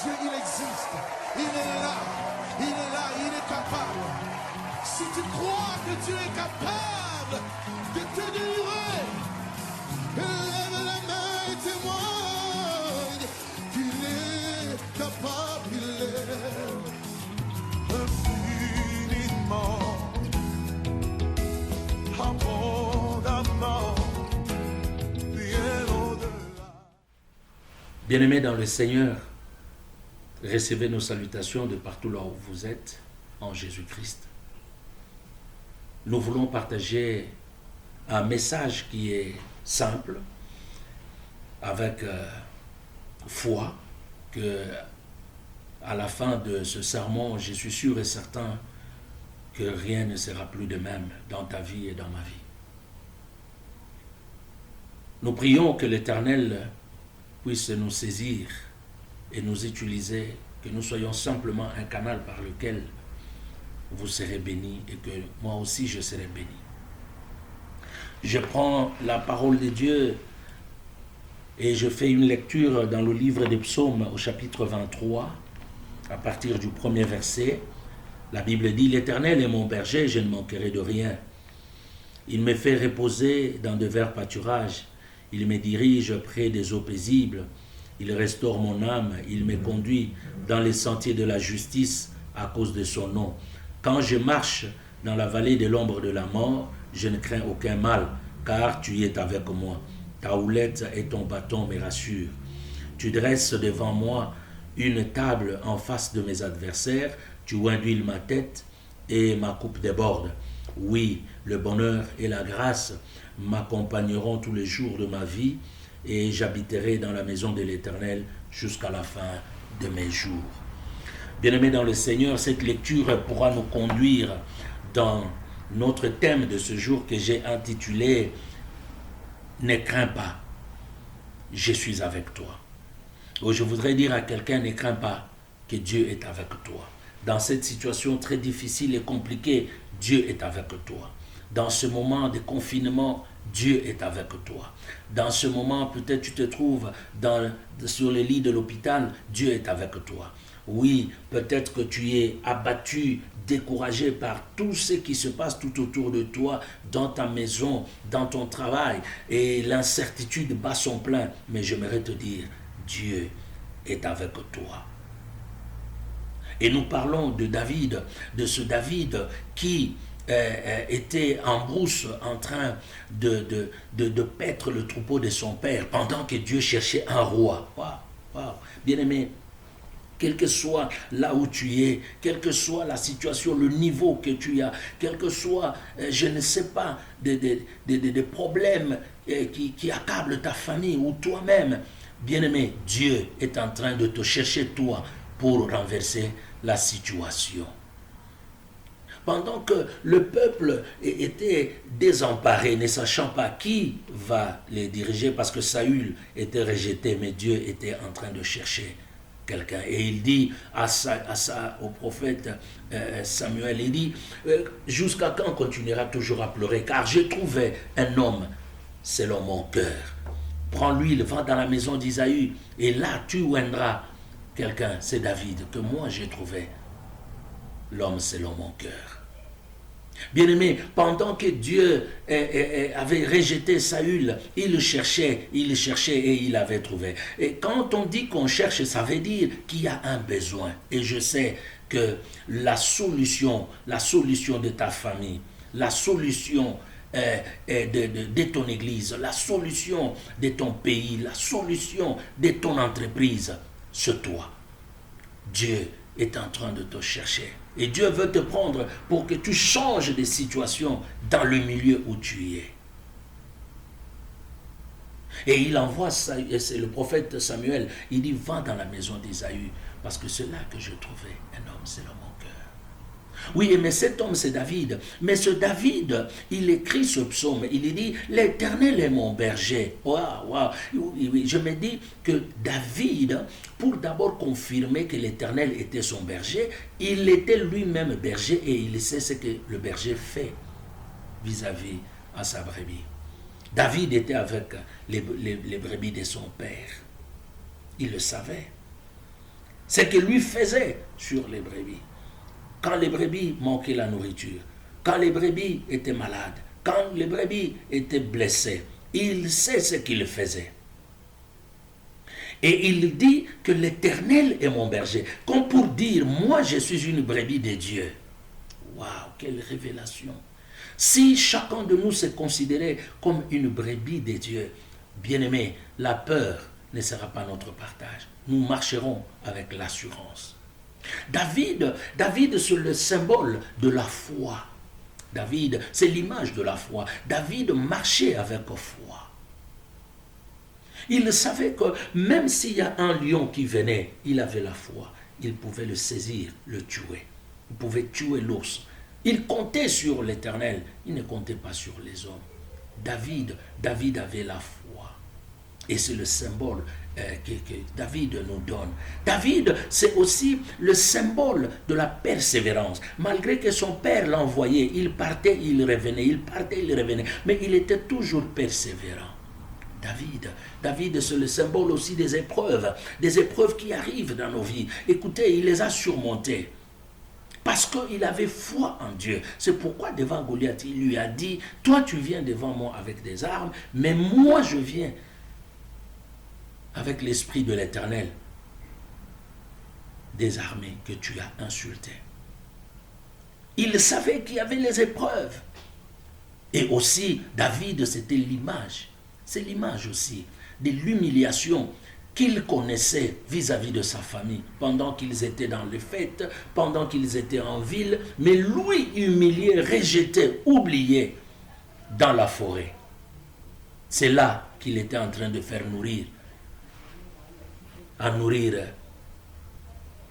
Dieu, il existe. Il est là. Il est là. Il est capable. Si tu crois que Dieu est capable de te délivrer, lève la main et témoigne qu'il est capable. Il est infiniment, abondamment, bien au-delà. Bien-aimés dans le Seigneur, recevez nos salutations de partout là où vous êtes, en Jésus-Christ. Nous voulons partager un message qui est simple, avec foi, que à la fin de ce sermon, je suis sûr et certain que rien ne sera plus de même dans ta vie et dans ma vie. Nous prions que l'Éternel puisse nous saisir et nous utiliser, que nous soyons simplement un canal par lequel vous serez bénis et que moi aussi je serai béni. Je prends la parole de Dieu et je fais une lecture dans le livre des Psaumes au chapitre 23, à partir du premier verset. La Bible dit « L'Éternel est mon berger, je ne manquerai de rien. Il me fait reposer dans de verts pâturages. Il me dirige près des eaux paisibles. Il restaure mon âme. Il me conduit dans les sentiers de la justice à cause de son nom. Quand je marche dans la vallée de l'ombre de la mort, je ne crains aucun mal, car tu es avec moi. Ta houlette et ton bâton me rassurent. Tu dresses devant moi une table en face de mes adversaires. Tu induis ma tête et ma coupe déborde. Oui, le bonheur et la grâce m'accompagneront tous les jours de ma vie et j'habiterai dans la maison de l'Éternel jusqu'à la fin de mes jours. Bien-aimés dans le Seigneur, cette lecture pourra nous conduire dans notre thème de ce jour que j'ai intitulé « Ne crains pas, je suis avec toi ». Ou je voudrais dire à quelqu'un « Ne crains pas, que Dieu est avec toi ». Dans cette situation très difficile et compliquée, Dieu est avec toi. Dans ce moment de confinement, Dieu est avec toi. Dans ce moment, peut-être tu te trouves sur le lit de l'hôpital, Dieu est avec toi. Oui, peut-être que tu es abattu, découragé par tout ce qui se passe tout autour de toi, dans ta maison, dans ton travail, et l'incertitude bat son plein. Mais j'aimerais te dire, Dieu est avec toi. Et nous parlons de David, de ce David qui était en brousse en train de paître le troupeau de son père pendant que Dieu cherchait un roi. Waouh. Bien-aimé, quel que soit là où tu es, quelle que soit la situation, le niveau que tu as, quel que soit, je ne sais pas, des problèmes qui accablent ta famille ou toi-même, bien-aimé, Dieu est en train de te chercher toi pour renverser la situation. Pendant que le peuple était désemparé, ne sachant pas qui va les diriger, parce que Saül était rejeté, mais Dieu était en train de chercher quelqu'un. Et il dit au prophète Samuel, il dit, jusqu'à quand continuera toujours à pleurer, car j'ai trouvé un homme selon mon cœur. Prends-lui, va dans la maison d'Isaïe, et là tu oindras quelqu'un, c'est David, que moi j'ai trouvé l'homme selon mon cœur. Bien-aimé, pendant que Dieu avait rejeté Saül, il le cherchait et il avait trouvé. Et quand on dit qu'on cherche, ça veut dire qu'il y a un besoin. Et je sais que la solution de ta famille, la solution de ton église, la solution de ton pays, la solution de ton entreprise, c'est toi. Dieu est en train de te chercher. Et Dieu veut te prendre pour que tu changes de situation dans le milieu où tu es. Et il envoie, c'est le prophète Samuel, il dit, va dans la maison d'Isaïe, parce que c'est là que je trouvais un homme selon mon cœur. Oui, mais cet homme, c'est David. Mais ce David, il écrit ce psaume. Il dit, l'Éternel est mon berger. Waouh. Je me dis que David, pour d'abord confirmer que l'Éternel était son berger, il était lui-même berger et il sait ce que le berger fait vis-à-vis à sa brebis. David était avec les brebis de son père. Il le savait. ce que lui faisait sur les brebis. Quand les brebis manquaient la nourriture, quand les brebis étaient malades, quand les brebis étaient blessées, il sait ce qu'il faisait. Et il dit que l'Éternel est mon berger, comme pour dire, moi je suis une brebis de Dieu. Waouh, quelle révélation! Si chacun de nous se considérait comme une brebis de Dieu, bien-aimé, la peur ne sera pas notre partage. Nous marcherons avec l'assurance. David, c'est le symbole de la foi. David, c'est l'image de la foi. David marchait avec foi. Il savait que même s'il y a un lion qui venait, il avait la foi. Il pouvait le saisir, le tuer. Il pouvait tuer l'ours. Il comptait sur l'Éternel. Il ne comptait pas sur les hommes. David avait la foi. Et c'est le symbole que David nous donne. David, c'est aussi le symbole de la persévérance. Malgré que son père l'envoyait, il partait, il revenait, il partait, il revenait. Mais il était toujours persévérant. David, c'est le symbole aussi des épreuves qui arrivent dans nos vies. Écoutez, il les a surmontées. Parce qu'il avait foi en Dieu. C'est pourquoi devant Goliath, il lui a dit, toi tu viens devant moi avec des armes, mais moi je viens avec l'esprit de l'Éternel, des armées que tu as insultées. Il savait qu'il y avait les épreuves. Et aussi, David, c'était l'image. C'est l'image aussi de l'humiliation qu'il connaissait vis-à-vis de sa famille, pendant qu'ils étaient dans les fêtes, pendant qu'ils étaient en ville, mais lui humilié, rejeté, oublié dans la forêt. C'est là qu'il était en train de faire nourrir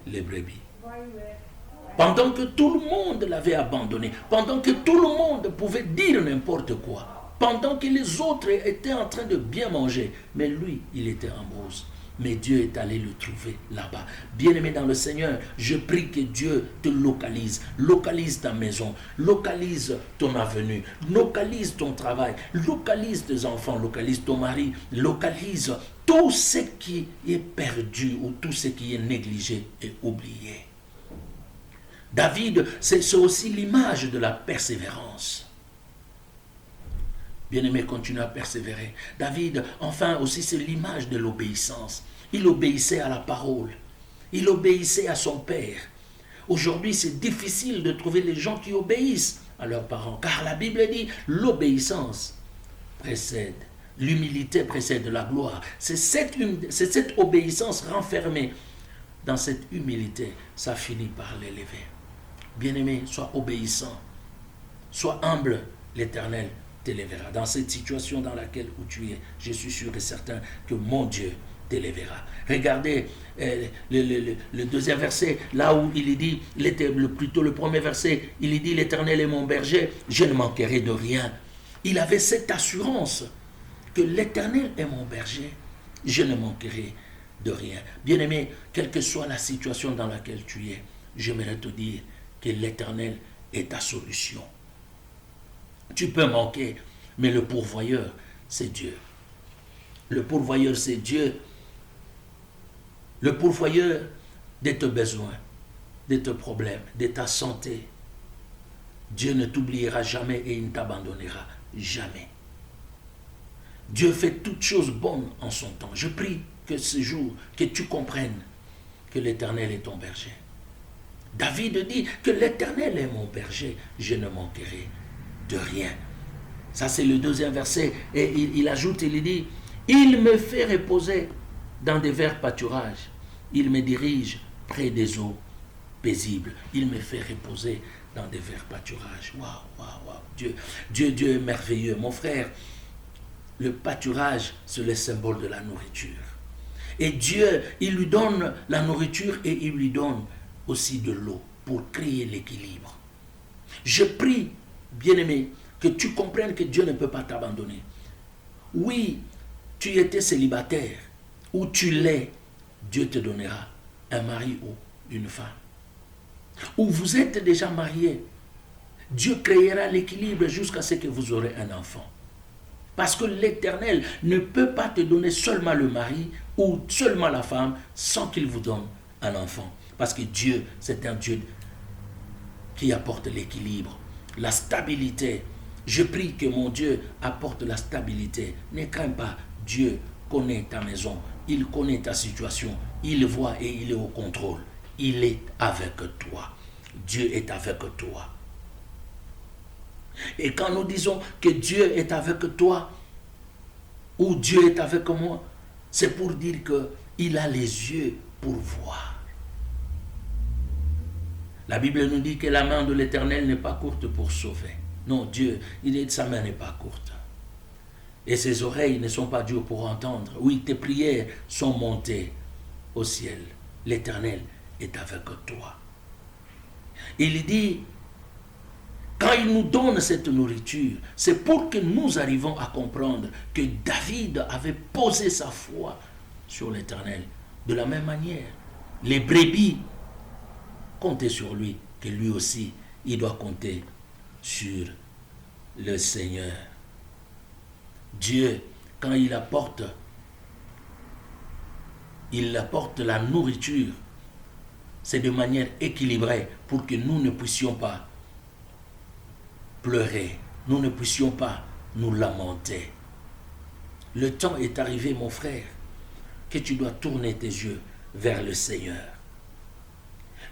les brebis. Pendant que tout le monde l'avait abandonné, pendant que tout le monde pouvait dire n'importe quoi, pendant que les autres étaient en train de bien manger, mais lui, il était en rose. Mais Dieu est allé le trouver là-bas. Bien-aimé dans le Seigneur, je prie que Dieu te localise. Localise ta maison, localise ton avenue, localise ton travail, localise tes enfants, localise ton mari, localise tout ce qui est perdu ou tout ce qui est négligé et oublié. David, c'est aussi l'image de la persévérance. Bien-aimé, continue à persévérer. David, enfin aussi, c'est l'image de l'obéissance. Il obéissait à la parole. Il obéissait à son père. Aujourd'hui, c'est difficile de trouver les gens qui obéissent à leurs parents. Car la Bible dit, l'obéissance précède, l'humilité précède la gloire. C'est cette obéissance renfermée dans cette humilité. Ça finit par l'élever. Bien-aimé, sois obéissant. Sois humble, l'Éternel t'élèvera. Dans cette situation dans laquelle où tu es, je suis sûr et certain que mon Dieu t'élèvera. Regardez le deuxième verset, là où il dit, plutôt le premier verset, il dit, l'Éternel est mon berger, je ne manquerai de rien. Il avait cette assurance que l'Éternel est mon berger, je ne manquerai de rien. Bien-aimé, quelle que soit la situation dans laquelle tu es, j'aimerais te dire que l'Éternel est ta solution. Tu peux manquer, mais le pourvoyeur, c'est Dieu. Le pourvoyeur, c'est Dieu. Le pourvoyeur de tes besoins, de tes problèmes, de ta santé. Dieu ne t'oubliera jamais et il ne t'abandonnera jamais. Dieu fait toutes choses bonnes en son temps. Je prie que ce jour, que tu comprennes que l'Éternel est ton berger. David dit que l'Éternel est mon berger, je ne manquerai de rien. Ça, c'est le deuxième verset. Et il ajoute, il dit, il me fait reposer dans des verts pâturages. Il me dirige près des eaux paisibles. Il me fait reposer dans des verts pâturages. Waouh, waouh, waouh. Dieu est merveilleux. Mon frère, le pâturage, c'est le symbole de la nourriture. Et Dieu, il lui donne la nourriture et il lui donne aussi de l'eau pour créer l'équilibre. Je prie, bien-aimé, que tu comprennes que Dieu ne peut pas t'abandonner. Oui, tu étais célibataire ou tu l'es, Dieu te donnera un mari ou une femme. Ou vous êtes déjà marié, Dieu créera l'équilibre jusqu'à ce que vous aurez un enfant. Parce que l'Éternel ne peut pas te donner seulement le mari ou seulement la femme sans qu'il vous donne un enfant. Parce que Dieu, c'est un Dieu qui apporte l'équilibre, la stabilité. Je prie que mon Dieu apporte la stabilité. Ne crains pas, Dieu connaît ta maison, il connaît ta situation, il voit et il est au contrôle. Il est avec toi. Dieu est avec toi. Et quand nous disons que Dieu est avec toi, ou Dieu est avec moi, c'est pour dire qu'il a les yeux pour voir. La Bible nous dit que la main de l'Éternel n'est pas courte pour sauver. Non, Dieu, sa main n'est pas courte. Et ses oreilles ne sont pas dures pour entendre. Oui, tes prières sont montées au ciel. L'Éternel est avec toi. Il dit, quand il nous donne cette nourriture, c'est pour que nous arrivions à comprendre que David avait posé sa foi sur l'Éternel. De la même manière, les brebis comptaient sur lui, que lui aussi, il doit compter sur le Seigneur. Dieu, quand il apporte la nourriture, c'est de manière équilibrée pour que nous ne puissions pas pleurer, nous ne puissions pas nous lamenter. Le temps est arrivé, mon frère, que tu dois tourner tes yeux vers le Seigneur.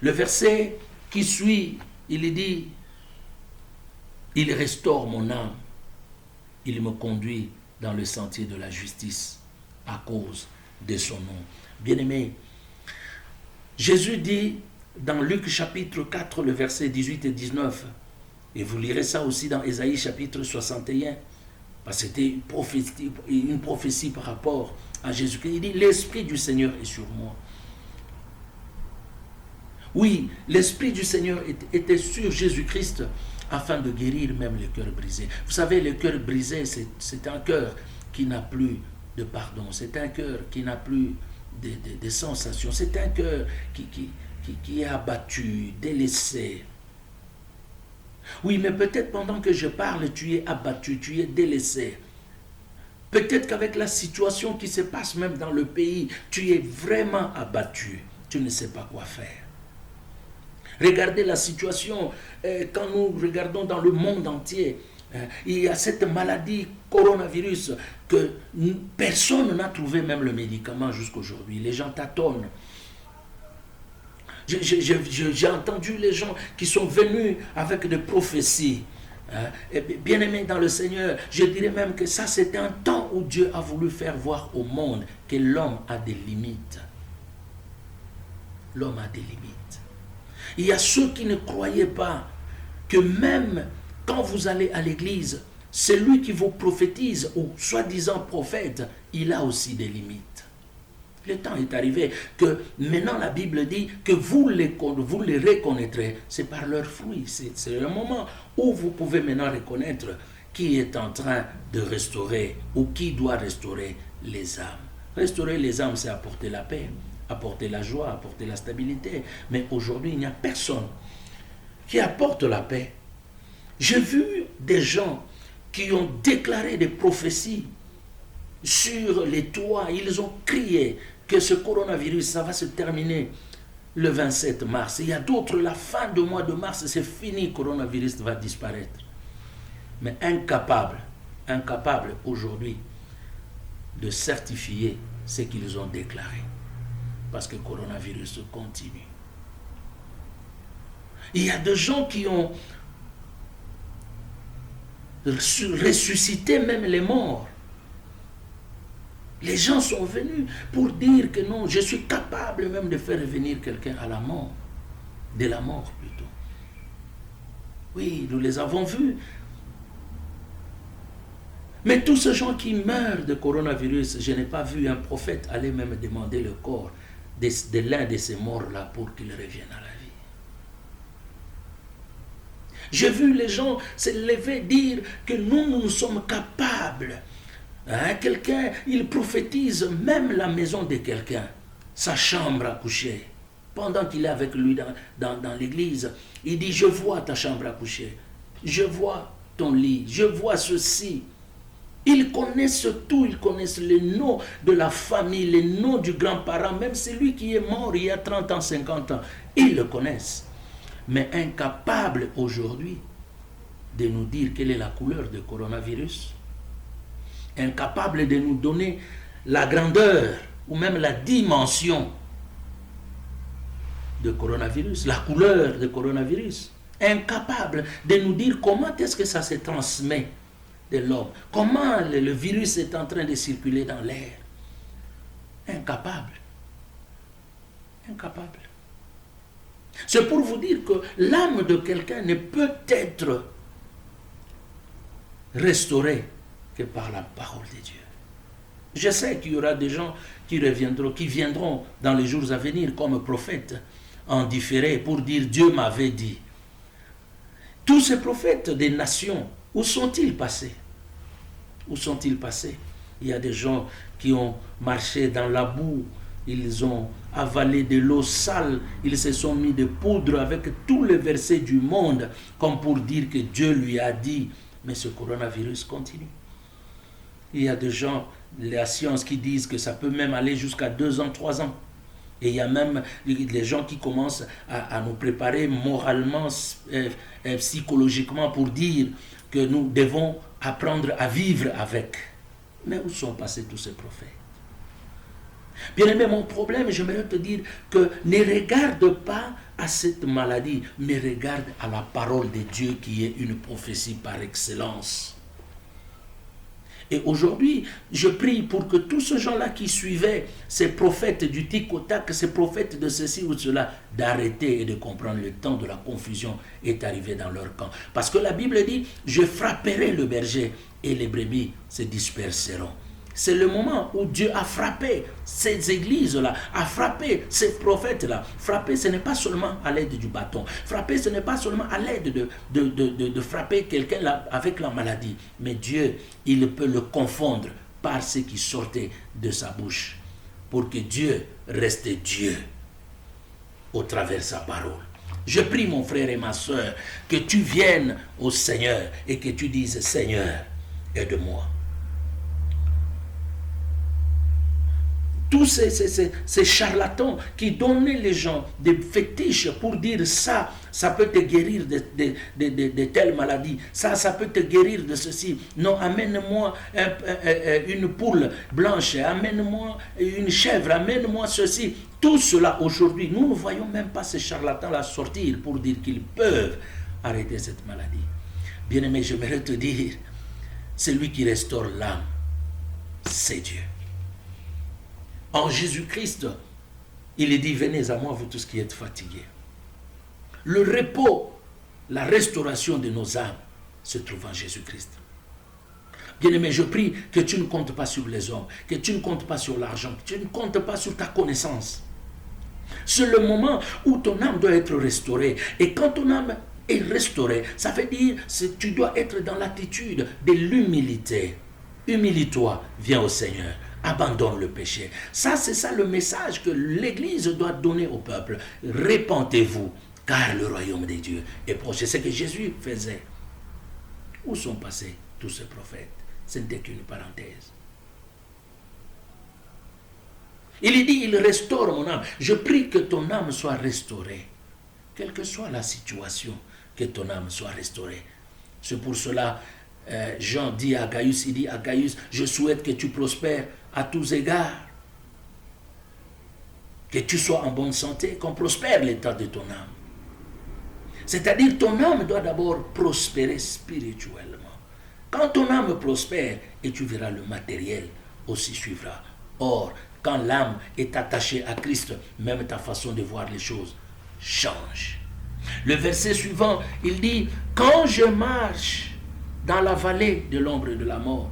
Le verset qui suit, il dit, il restaure mon âme, il me conduit dans le sentier de la justice à cause de son nom. Bien-aimé, Jésus dit dans Luc chapitre 4, le verset 18 et 19, et vous lirez ça aussi dans Ésaïe chapitre 61, parce que c'était une prophétie par rapport à Jésus-Christ. Il dit, l'Esprit du Seigneur est sur moi. Oui, l'Esprit du Seigneur était sur Jésus-Christ afin de guérir même les cœurs brisés. Vous savez, le cœur brisé, c'est un cœur qui n'a plus de pardon. C'est un cœur qui n'a plus de sensations. C'est un cœur qui est abattu, délaissé. Oui, mais peut-être pendant que je parle, tu es abattu, tu es délaissé. Peut-être qu'avec la situation qui se passe même dans le pays, tu es vraiment abattu. Tu ne sais pas quoi faire. Regardez la situation, quand nous regardons dans le monde entier, il y a cette maladie coronavirus que personne n'a trouvé même le médicament jusqu'aujourd'hui. Les gens tâtonnent. J'ai entendu les gens qui sont venus avec des prophéties. Bien-aimés dans le Seigneur, je dirais même que ça c'était un temps où Dieu a voulu faire voir au monde que l'homme a des limites. L'homme a des limites. Il y a ceux qui ne croyaient pas que même quand vous allez à l'église, celui qui vous prophétise ou soi-disant prophète, il a aussi des limites. Le temps est arrivé que maintenant la Bible dit que vous les reconnaîtrez. C'est par leurs fruits. C'est le moment où vous pouvez maintenant reconnaître qui est en train de restaurer ou qui doit restaurer les âmes. Restaurer les âmes, c'est apporter la paix, apporter la joie, apporter la stabilité. Mais aujourd'hui, il n'y a personne qui apporte la paix. J'ai vu des gens qui ont déclaré des prophéties sur les toits. Ils ont crié que ce coronavirus, ça va se terminer le 27 mars. Il y a d'autres, la fin du mois de mars, c'est fini, le coronavirus va disparaître. Mais incapable aujourd'hui de certifier ce qu'ils ont déclaré. Parce que le coronavirus continue. Il y a des gens qui ont ressuscité même les morts. Les gens sont venus pour dire que non, je suis capable même de faire revenir quelqu'un à la mort. De la mort plutôt. Oui, nous les avons vus. Mais tous ces gens qui meurent de coronavirus, je n'ai pas vu un prophète aller même demander le corps de l'un de ces morts-là pour qu'il revienne à la vie. J'ai vu les gens se lever dire que nous sommes capables. Quelqu'un, il prophétise même la maison de quelqu'un, sa chambre à coucher. Pendant qu'il est avec lui dans l'église, il dit, je vois ta chambre à coucher, je vois ton lit, je vois ceci. Ils connaissent tout, ils connaissent les noms de la famille, les noms du grand-parent, même celui qui est mort il y a 30 ans, 50 ans. Ils le connaissent. Mais incapables aujourd'hui de nous dire quelle est la couleur du coronavirus. Incapables de nous donner la grandeur ou même la dimension de coronavirus, la couleur de coronavirus. Incapable de nous dire comment est-ce que ça se transmet de l'homme, comment le virus est en train de circuler dans l'air. Incapable. Incapable. C'est pour vous dire que l'âme de quelqu'un ne peut être restaurée que par la parole de Dieu. Je sais qu'il y aura des gens qui viendront dans les jours à venir comme prophètes en différé pour dire Dieu m'avait dit. Tous ces prophètes des nations, où sont-ils passés? Où sont-ils passés? Il y a des gens qui ont marché dans la boue, ils ont avalé de l'eau sale, ils se sont mis de poudre avec tous les versets du monde, comme pour dire que Dieu lui a dit, mais ce coronavirus continue. Il y a des gens, la science qui disent que ça peut même aller jusqu'à 2 ans, 3 ans. Et il y a même les gens qui commencent à nous préparer moralement, psychologiquement pour dire que nous devons apprendre à vivre avec. Mais où sont passés tous ces prophètes? Bien-aimé, mon problème, j'aimerais te dire que ne regarde pas à cette maladie, mais regarde à la parole de Dieu qui est une prophétie par excellence. Et aujourd'hui, je prie pour que tous ces gens-là qui suivaient ces prophètes du tic au tac, ces prophètes de ceci ou de cela, d'arrêter et de comprendre le temps de la confusion est arrivé dans leur camp. Parce que la Bible dit, je frapperai le berger et les brebis se disperseront. C'est le moment où Dieu a frappé ces églises-là, a frappé ces prophètes-là. Frapper, ce n'est pas seulement à l'aide du bâton. Frapper, ce n'est pas seulement à l'aide de frapper quelqu'un avec la maladie. Mais Dieu, il peut le confondre par ce qui sortait de sa bouche. Pour que Dieu reste Dieu au travers de sa parole. Je prie mon frère et ma soeur que tu viennes au Seigneur et que tu dises, Seigneur, aide-moi. Tous ces charlatans qui donnaient les gens des fétiches pour dire ça peut te guérir de telle maladie, ça peut te guérir de ceci. Non, amène-moi une poule blanche, amène-moi une chèvre, amène-moi ceci. Tout cela aujourd'hui, nous ne voyons même pas ces charlatans-là sortir pour dire qu'ils peuvent arrêter cette maladie. Bien-aimé, j'aimerais te dire, celui qui restaure l'âme, c'est Dieu. En Jésus-Christ, il est dit, venez à moi, vous tous qui êtes fatigués. Le repos, la restauration de nos âmes se trouve en Jésus-Christ. Bien-aimé, je prie que tu ne comptes pas sur les hommes, que tu ne comptes pas sur l'argent, que tu ne comptes pas sur ta connaissance. C'est le moment où ton âme doit être restaurée. Et quand ton âme est restaurée, ça veut dire que tu dois être dans l'attitude de l'humilité. Humilie-toi, viens au Seigneur. Abandonne le péché. Ça, c'est ça le message que l'Église doit donner au peuple. Répentez-vous, car le royaume des dieux est proche. C'est ce que Jésus faisait. Où sont passés tous ces prophètes? Ce n'était qu'une parenthèse. Il dit, il restaure mon âme. Je prie que ton âme soit restaurée. Quelle que soit la situation, que ton âme soit restaurée. C'est pour cela, Jean dit à Gaius, il dit à Gaius, je souhaite que tu prospères à tous égards, que tu sois en bonne santé, qu'on prospère l'état de ton âme. C'est-à-dire ton âme doit d'abord prospérer spirituellement. Quand ton âme prospère, et tu verras le matériel aussi suivra. Or, quand l'âme est attachée à Christ, même ta façon de voir les choses change. Le verset suivant, il dit, quand je marche dans la vallée de l'ombre de la mort,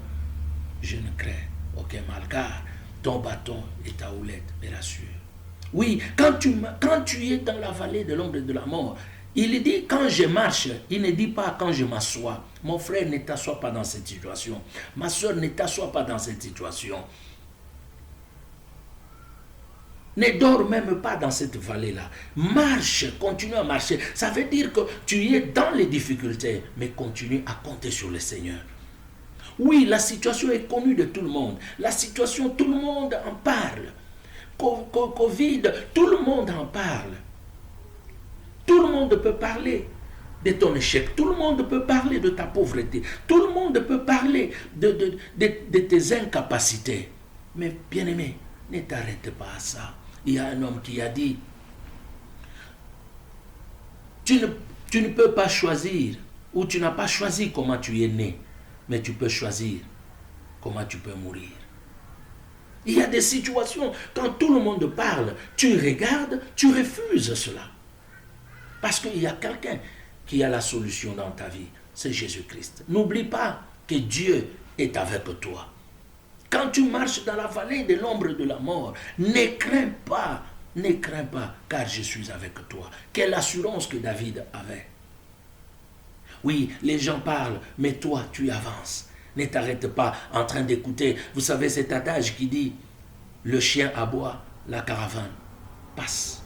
je ne crains aucun mal, car ton bâton et ta houlette me rassurent. Oui, quand tu es dans la vallée de l'ombre de la mort, il dit quand je marche, il ne dit pas quand je m'assois. Mon frère, ne t'assois pas dans cette situation. Ma soeur, ne t'assois pas dans cette situation. Ne dors même pas dans cette vallée-là. Marche, continue à marcher. Ça veut dire que tu es dans les difficultés, mais continue à compter sur le Seigneur. Oui, la situation est connue de tout le monde. La situation, tout le monde en parle. Covid, tout le monde en parle. Tout le monde peut parler de ton échec. Tout le monde peut parler de ta pauvreté. Tout le monde peut parler de tes incapacités. Mais bien-aimé, ne t'arrête pas à ça. Il y a un homme qui a dit, tu ne peux pas choisir, ou tu n'as pas choisi comment tu es né, mais tu peux choisir comment tu peux mourir. Il y a des situations, quand tout le monde parle, tu regardes, tu refuses cela. Parce qu'il y a quelqu'un qui a la solution dans ta vie, c'est Jésus-Christ. N'oublie pas que Dieu est avec toi. Quand tu marches dans la vallée de l'ombre de la mort, ne crains pas, car je suis avec toi. Quelle assurance que David avait. Oui, les gens parlent, mais toi, tu avances. Ne t'arrête pas en train d'écouter. Vous savez cet adage qui dit, le chien aboie, la caravane passe.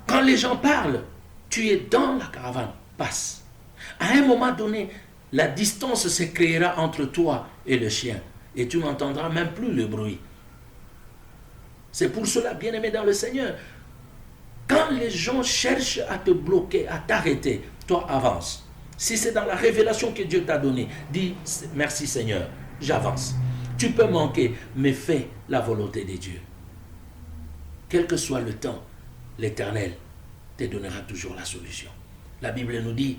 Quand les gens parlent, tu es dans la caravane, passe. À un moment donné, la distance se créera entre toi et le chien. Et tu n'entendras même plus le bruit. C'est pour cela, bien-aimé dans le Seigneur, quand les gens cherchent à te bloquer, à t'arrêter, toi avance. Si c'est dans la révélation que Dieu t'a donnée, dis merci Seigneur, j'avance. Tu peux manquer, mais fais la volonté de Dieu. Quel que soit le temps, l'Éternel te donnera toujours la solution. La Bible nous dit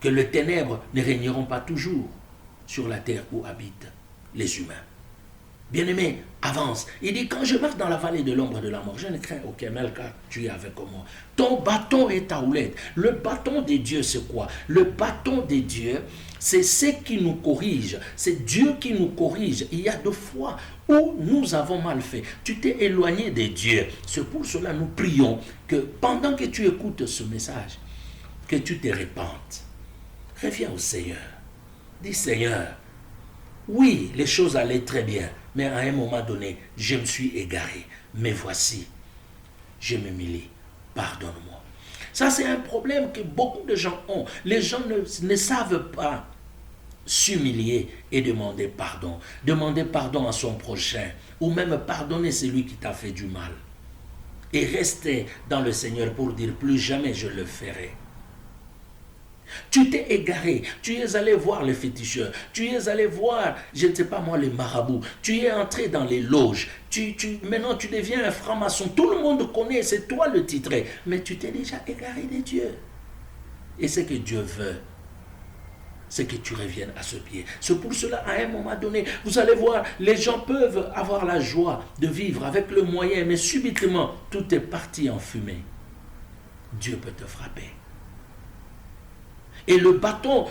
que les ténèbres ne régneront pas toujours sur la terre où habitent les humains. Bien-aimé, avance. Il dit, quand je marche dans la vallée de l'ombre de la mort, je ne crains aucun mal car tu es avec moi. Ton bâton et ta houlette. Le bâton de Dieu, c'est quoi? Le bâton de Dieu, c'est ce qui nous corrige. C'est Dieu qui nous corrige. Il y a des fois où nous avons mal fait. Tu t'es éloigné de Dieu. C'est pour cela que nous prions que pendant que tu écoutes ce message, que tu te repentes. Reviens au Seigneur. Dis, Seigneur, oui, les choses allaient très bien, mais à un moment donné, je me suis égaré. Mais voici, je me m'humilie. Pardonne-moi. Ça, c'est un problème que beaucoup de gens ont. Les gens ne savent pas s'humilier et demander pardon. Demander pardon à son prochain, ou même pardonner celui qui t'a fait du mal. Et rester dans le Seigneur pour dire, plus jamais je le ferai. Tu t'es égaré, tu es allé voir les féticheurs, tu es allé voir, je ne sais pas moi, les marabouts, tu es entré dans les loges, maintenant tu deviens un franc-maçon, tout le monde connaît, c'est toi le titré, mais tu t'es déjà égaré de Dieu. Et ce que Dieu veut, c'est que tu reviennes à ce pied. C'est pour cela, à un moment donné, vous allez voir, les gens peuvent avoir la joie de vivre avec le moyen, mais subitement, tout est parti en fumée. Dieu peut te frapper. Et le bâton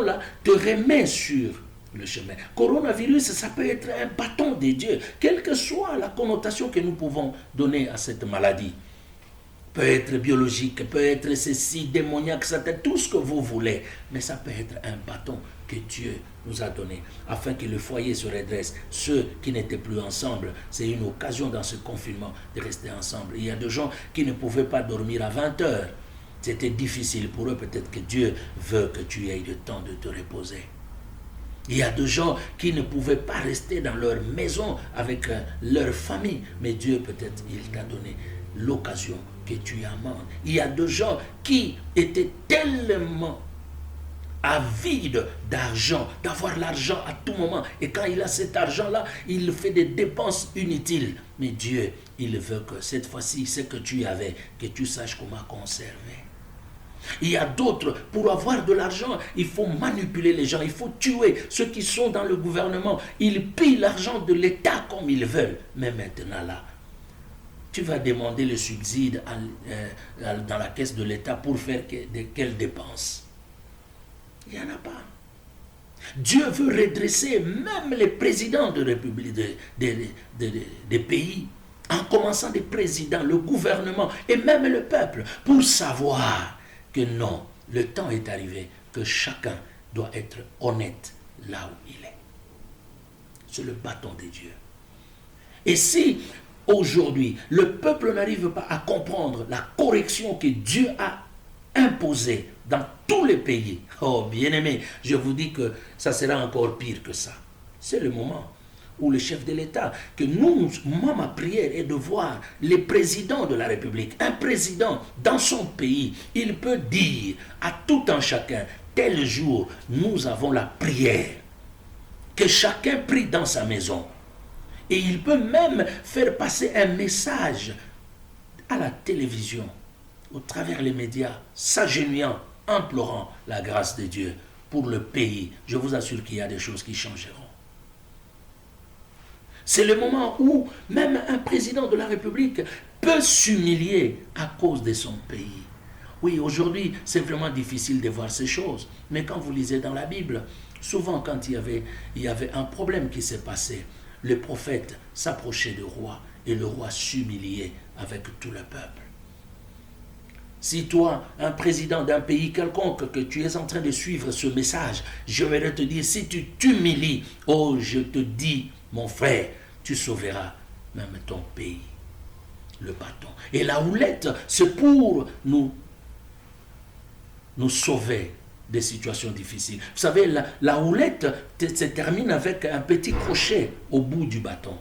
là, te remet sur le chemin. Coronavirus, ça peut être un bâton de Dieu, quelle que soit la connotation que nous pouvons donner à cette maladie. Peut être biologique, peut être ceci, démoniaque, satan, tout ce que vous voulez. Mais ça peut être un bâton que Dieu nous a donné, afin que le foyer se redresse. Ceux qui n'étaient plus ensemble, c'est une occasion dans ce confinement de rester ensemble. Il y a des gens qui ne pouvaient pas dormir à 20 heures. C'était difficile pour eux, peut-être que Dieu veut que tu aies le temps de te reposer. Il y a des gens qui ne pouvaient pas rester dans leur maison avec leur famille, mais Dieu peut-être, il t'a donné l'occasion que tu amendes. Il y a des gens qui étaient tellement avides d'argent, d'avoir l'argent à tout moment, et quand il a cet argent-là, il fait des dépenses inutiles. Mais Dieu, il veut que cette fois-ci, ce que tu avais, que tu saches comment conserver. Il y a d'autres, pour avoir de l'argent, il faut manipuler les gens, il faut tuer ceux qui sont dans le gouvernement. Ils pillent l'argent de l'État comme ils veulent. Mais maintenant là, tu vas demander le subside dans la caisse de l'État pour faire quelles dépenses? Il n'y en a pas. Dieu veut redresser même les présidents de république, des pays, en commençant des présidents, le gouvernement et même le peuple, pour savoir que non, le temps est arrivé, que chacun doit être honnête là où il est. C'est le bâton de Dieu. Et si aujourd'hui le peuple n'arrive pas à comprendre la correction que Dieu a imposée dans tous les pays. Oh, bien-aimé, je vous dis que ça sera encore pire que ça. C'est le moment où le chef de l'État, que moi, ma prière est de voir les présidents de la République, un président dans son pays, il peut dire à tout un chacun, tel jour, nous avons la prière. Que chacun prie dans sa maison. Et il peut même faire passer un message à la télévision, au travers les médias, s'agenouillant, implorant la grâce de Dieu pour le pays. Je vous assure qu'il y a des choses qui changeront. C'est le moment où même un président de la République peut s'humilier à cause de son pays. Oui, aujourd'hui, c'est vraiment difficile de voir ces choses. Mais quand vous lisez dans la Bible, souvent quand il y avait un problème qui s'est passé, le prophète s'approchait du roi et le roi s'humiliait avec tout le peuple. Si toi, un président d'un pays quelconque, que tu es en train de suivre ce message, je vais te dire, si tu t'humilies, oh, je te dis, mon frère, tu sauveras même ton pays. Le bâton. Et la houlette, c'est pour nous sauver des situations difficiles. Vous savez, la houlette se termine avec un petit crochet au bout du bâton.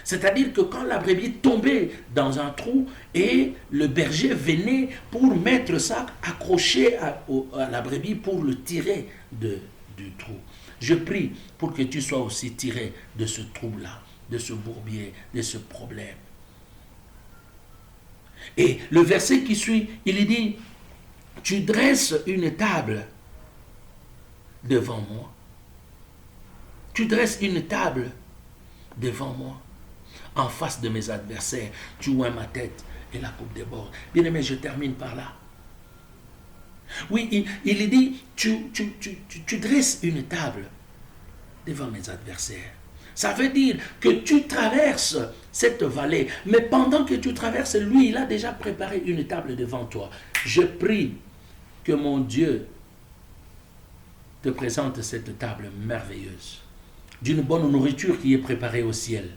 C'est-à-dire que quand la brebis tombait dans un trou et le berger venait pour mettre ça accroché à la brebis pour le tirer du trou. Je prie pour que tu sois aussi tiré de ce trou-là, de ce bourbier, de ce problème. Et le verset qui suit, il dit, tu dresses une table devant moi. Tu dresses une table devant moi, en face de mes adversaires. Tu oins ma tête et la coupe déborde. Bien aimé, je termine par là. Oui, il dit, tu dresses une table devant mes adversaires. Ça veut dire que tu traverses cette vallée, mais pendant que tu traverses, lui, il a déjà préparé une table devant toi. Je prie que mon Dieu te présente cette table merveilleuse, d'une bonne nourriture qui est préparée au ciel.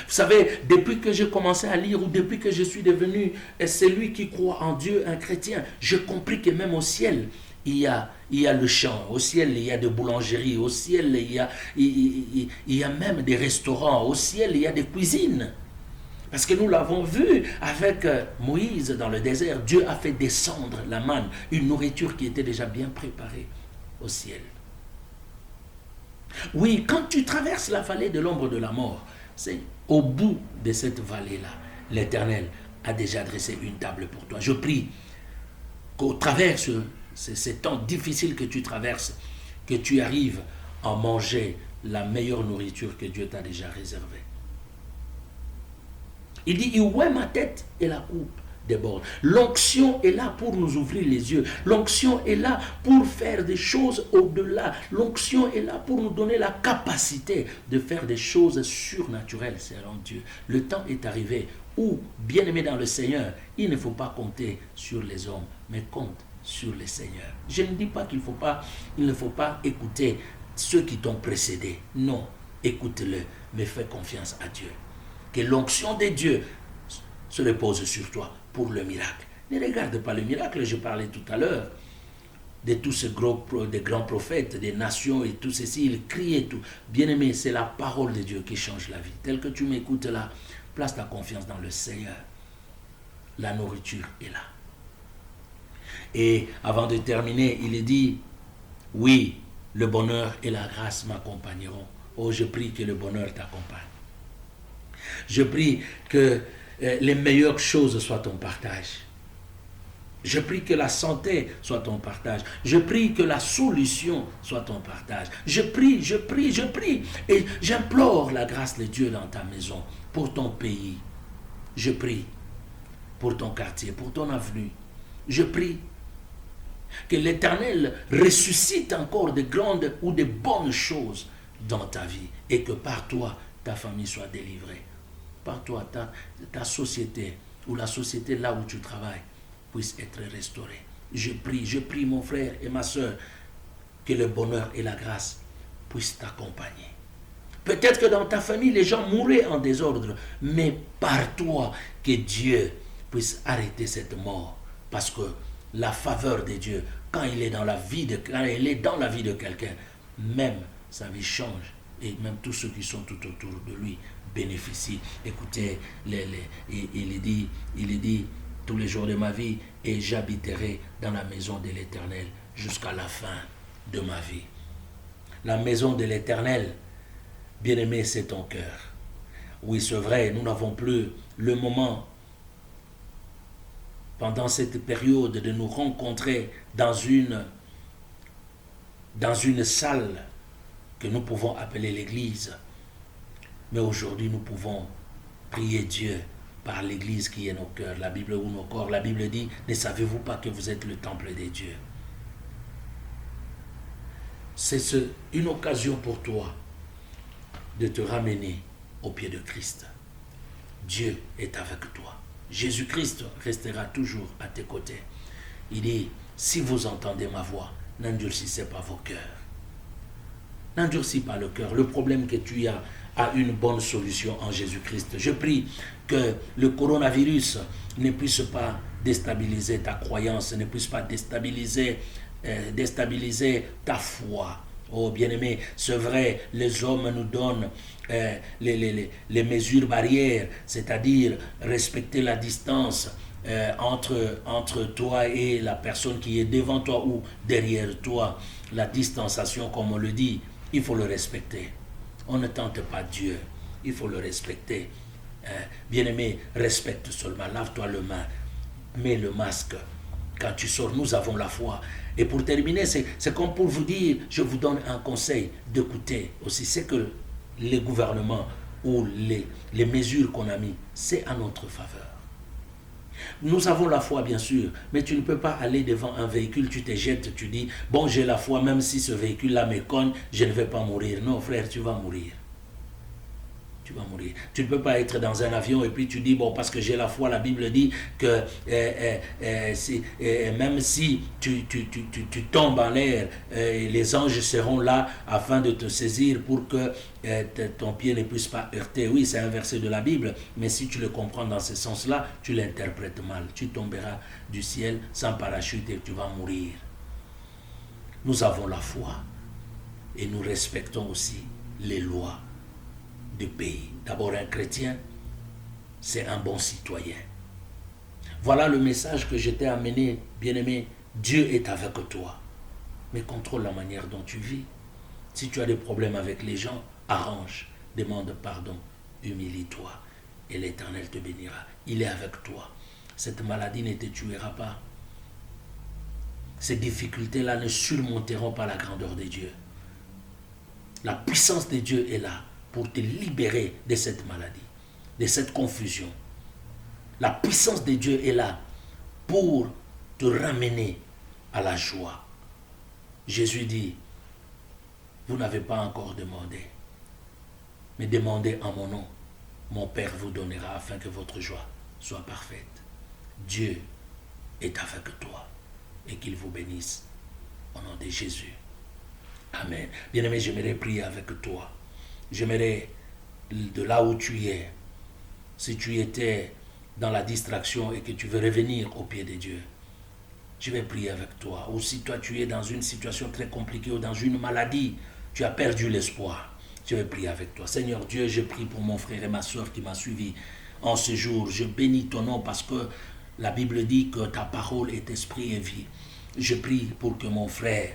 Vous savez, depuis que j'ai commencé à lire ou depuis que je suis devenu celui qui croit en Dieu, un chrétien, j'ai compris que même au ciel, il y a le champ, au ciel il y a des boulangeries, au ciel il y a même des restaurants, au ciel il y a des cuisines. Parce que nous l'avons vu avec Moïse dans le désert, Dieu a fait descendre la manne, une nourriture qui était déjà bien préparée au ciel. Oui, quand tu traverses la vallée de l'ombre de la mort, c'est au bout de cette vallée-là, l'Éternel a déjà dressé une table pour toi. Je prie qu'au travers de ces temps difficiles que tu traverses, que tu arrives à manger la meilleure nourriture que Dieu t'a déjà réservée. Il dit, il oint ma tête et la coupe déborde. L'onction est là pour nous ouvrir les yeux. L'onction est là pour faire des choses au-delà. L'onction est là pour nous donner la capacité de faire des choses surnaturelles selon Dieu. Le temps est arrivé où, bien aimé dans le Seigneur, il ne faut pas compter sur les hommes, mais compte sur le Seigneur. Je ne dis pas qu'il ne faut pas écouter ceux qui t'ont précédé. Non, écoute-le, mais fais confiance à Dieu. Que l'onction de Dieu se repose sur toi pour le miracle. Ne regarde pas le miracle, je parlais tout à l'heure de tous ces des grands prophètes, des nations et tout ceci, ils criaient tout. Bien-aimé, c'est la parole de Dieu qui change la vie. Tel que tu m'écoutes là, place ta confiance dans le Seigneur. La nourriture est là. Et avant de terminer, il est dit, oui, le bonheur et la grâce m'accompagneront. Oh, je prie que le bonheur t'accompagne. Je prie que les meilleures choses soient ton partage. Je prie que la santé soit ton partage. Je prie que la solution soit ton partage. Je prie. Et j'implore la grâce de Dieu dans ta maison, pour ton pays. Je prie pour ton quartier, pour ton avenue. Je prie que l'Éternel ressuscite encore de grandes ou de bonnes choses dans ta vie et que par toi, ta famille soit délivrée. Par toi, ta société ou la société là où tu travailles puisse être restaurée. Je prie mon frère et ma soeur que le bonheur et la grâce puissent t'accompagner. Peut-être que dans ta famille, les gens mourraient en désordre, mais par toi, que Dieu puisse arrêter cette mort Parce que la faveur de Dieu, quand il est dans la vie de quelqu'un, même sa vie change. Et même tous ceux qui sont tout autour de lui bénéficient. Écoutez, il dit, tous les jours de ma vie, et j'habiterai dans la maison de l'Éternel jusqu'à la fin de ma vie. La maison de l'Éternel, bien-aimé, c'est ton cœur. Oui, c'est vrai, nous n'avons plus le moment pendant cette période de nous rencontrer dans une salle que nous pouvons appeler l'église. Mais aujourd'hui, nous pouvons prier Dieu par l'église qui est nos cœurs, la Bible ou nos corps. La Bible dit, ne savez-vous pas que vous êtes le temple des dieux? C'est une occasion pour toi de te ramener au pied de Christ. Dieu est avec toi. Jésus-Christ restera toujours à tes côtés. Il dit, si vous entendez ma voix, n'endurcissez pas vos cœurs. N'endurcis pas le cœur. Le problème que tu as a une bonne solution en Jésus-Christ. Je prie que le coronavirus ne puisse pas déstabiliser ta croyance, ne puisse pas déstabiliser ta foi. Oh bien-aimé, c'est vrai, les hommes nous donnent les mesures barrières, c'est-à-dire respecter la distance entre toi et la personne qui est devant toi ou derrière toi. La distanciation, comme on le dit, il faut le respecter. On ne tente pas Dieu, il faut le respecter. Bien-aimé, respecte seulement, lave-toi les mains, mets le masque. Quand tu sors, nous avons la foi. Et pour terminer, c'est comme pour vous dire, je vous donne un conseil d'écouter aussi. C'est que les gouvernements ou les mesures qu'on a mis, c'est à notre faveur. Nous avons la foi, bien sûr, mais tu ne peux pas aller devant un véhicule, tu te jettes, tu dis, bon, j'ai la foi, même si ce véhicule-là me cogne, je ne vais pas mourir. Non, frère, tu vas mourir. Tu vas mourir. Tu ne peux pas être dans un avion et puis tu dis, bon, parce que j'ai la foi, la Bible dit que même si tu tombes en l'air, les anges seront là afin de te saisir pour que ton pied ne puisse pas heurter. Oui, c'est un verset de la Bible, mais si tu le comprends dans ce sens-là, tu l'interprètes mal. Tu tomberas du ciel sans parachute et tu vas mourir. Nous avons la foi et nous respectons aussi les lois du pays. D'abord, un chrétien, c'est un bon citoyen. Voilà le message que je t'ai amené, bien-aimé. Dieu est avec toi. Mais contrôle la manière dont tu vis. Si tu as des problèmes avec les gens, arrange, demande pardon, humilie-toi et l'Éternel te bénira. Il est avec toi. Cette maladie ne te tuera pas. Ces difficultés-là ne surmonteront pas la grandeur de Dieu. La puissance de Dieu est là pour te libérer de cette maladie, de cette confusion. La puissance de Dieu est là pour te ramener à la joie. Jésus dit, vous n'avez pas encore demandé, mais demandez en mon nom. Mon Père vous donnera afin que votre joie soit parfaite. Dieu est avec toi et qu'il vous bénisse au nom de Jésus. Amen. Bien-aimé, j'aimerais prier avec toi. J'aimerais, de là où tu es, si tu étais dans la distraction et que tu veux revenir au pied de Dieu, je vais prier avec toi. Ou si toi tu es dans une situation très compliquée ou dans une maladie, tu as perdu l'espoir, je vais prier avec toi. Seigneur Dieu, je prie pour mon frère et ma soeur qui m'a suivi en ce jour. Je bénis ton nom parce que la Bible dit que ta parole est esprit et vie. Je prie pour que mon frère,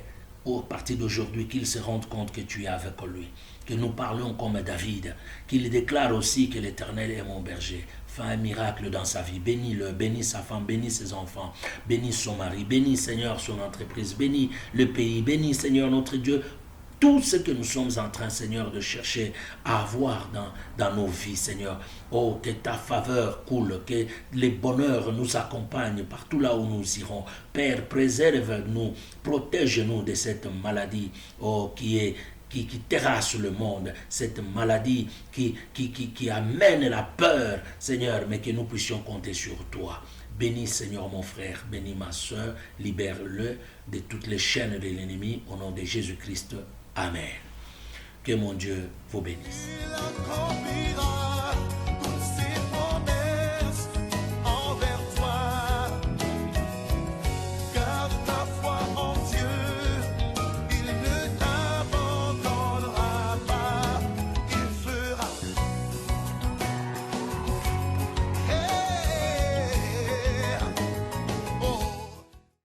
à partir d'aujourd'hui, qu'il se rende compte que tu es avec lui, que nous parlons comme David, qu'il déclare aussi que l'Éternel est mon berger. Fais un miracle dans sa vie, bénis-le, bénis sa femme, bénis ses enfants, bénis son mari, bénis Seigneur son entreprise, bénis le pays, bénis Seigneur notre Dieu, tout ce que nous sommes en train, Seigneur, de chercher à avoir dans nos vies, Seigneur. Oh, que ta faveur coule, que les bonheurs nous accompagnent partout là où nous irons. Père, préserve-nous, protège-nous de cette maladie, oh, qui terrasse le monde, cette maladie qui amène la peur, Seigneur, mais que nous puissions compter sur toi. Bénis, Seigneur, mon frère, bénis ma soeur, libère-le de toutes les chaînes de l'ennemi, au nom de Jésus-Christ. Amen. Que mon Dieu vous bénisse.